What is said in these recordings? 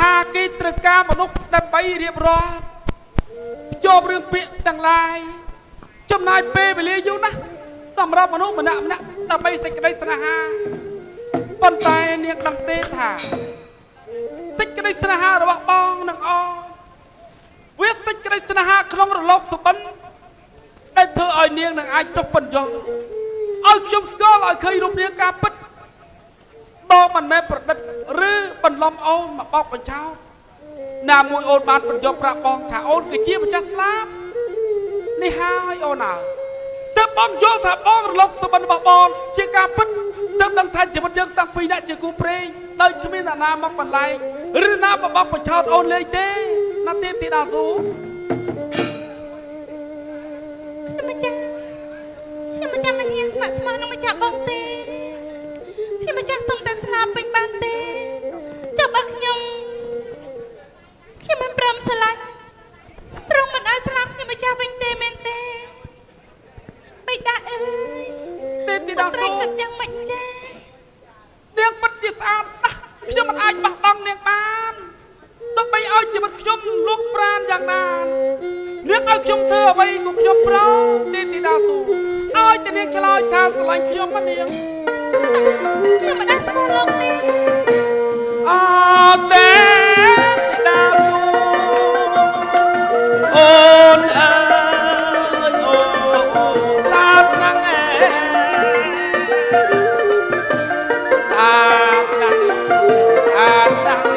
ហាគេត្រូវការមនុស្សដើម្បីរៀបរាប់យករឿងពាក្យទាំងឡាយចំណាយពេលវេលាយូរណាស់សម្រាប់មនុស្សម្នាក់ម្នាក់ដើម្បីសេចក្តីស្នេហាប៉ុន្តែនាងដឹងទេថាសេចក្តីស្នេហារបស់បងនឹងអវាសេចក្តីស្នេហាក្នុងរលកសុបិនដែលធ្វើឲ្យនាងនឹងអាចចុះបញ្ចុះឲ្យខ្ញុំស្គាល់ឲ្យឃើញរូបនាងការពិតបងមិនមែនប្រឌិតឬបន្លំអូនមកបោកបញ្ឆោតណាមួយអូនបានបញ្ចុះប្រាប់បងថាអូនគឺជាម្ចាស់ស្លាប់នេះហើយអូនអើយទើបបងយល់ថាបងរលកសុបិនរបស់បងជាការពិតទើបដឹងថាជីវិតយើងតាំងពីអ្នកជាគូព្រេងដោយគ្មានអ្នកណាមកបន្លែងឬណាមកបោកបញ្ឆោតអូនលេងទេណាទេធីតាស៊ូខ្ញុំម្ចាស់មិនហ៊ានស្ម័គ្រស្មោះនឹងម្ចាស់បងទេខ្ញុំម្ចាស់សុំតែស្លាប់ពេញបានទេចុះបើខ្ញុំមិនព្រមស្រឡាញ់ទ្រង់មិនឲ្យស្លាប់ខ្ញុំម្ចាស់វិញទេមែនទេបិតាអើយទេទីតាស៊ូគិតយ៉ាងម៉េចចានាងពិតជាស្អាតណាស់ខ្ញុំមិនអាចបោះបង់នាងបានទោះបីឲ្យជីវិតខ្ញុំលុកប្រានយ៉ាងណានាងឲ្យខ្ញុំធ្វើអ្វីក៏ខ្ញុំព្រមទេទីតាស៊ូឲ្យតែនាងឆ្លើយថាស្រឡាញ់ខ្ញុំមកនាងខ្ញុំមិនដែលស្គាល់លោកទេអត់ទេទីតាស៊ូអូនអើយអូសាប់ណាស់សាប់ណាស់អាសាប់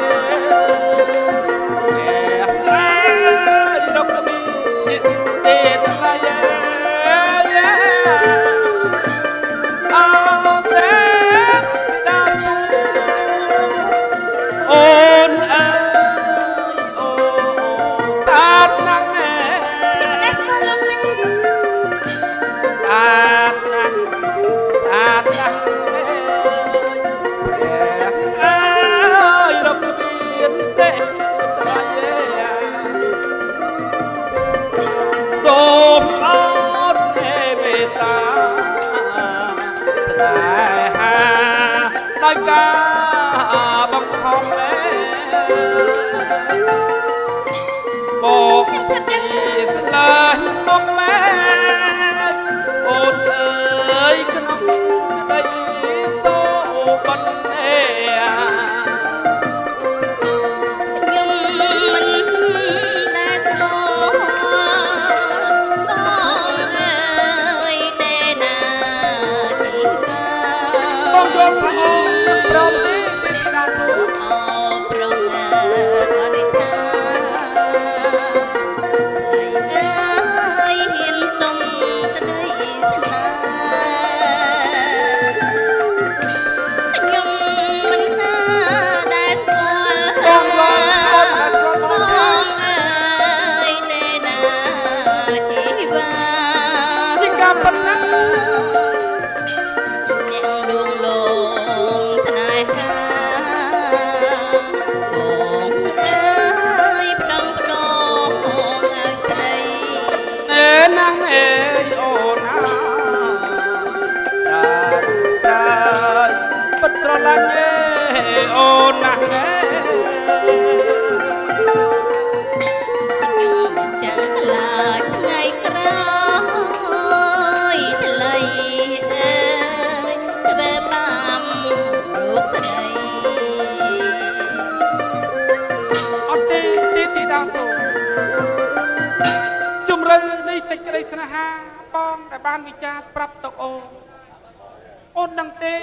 ស្នេហាបងដែលបានវិចារប្រាប់ទៅអូនដឹងទេ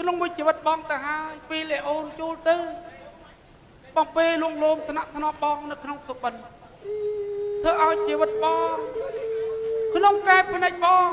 ក្នុងមួយជីវិតបងទៅហើយពេលដែលអូនចូលទៅបងពេលលងលោមឋានៈថ្នមបងនៅក្នុងសុបិនធ្វើឲ្យជីវិតបងក្នុងកែភ្នែកបង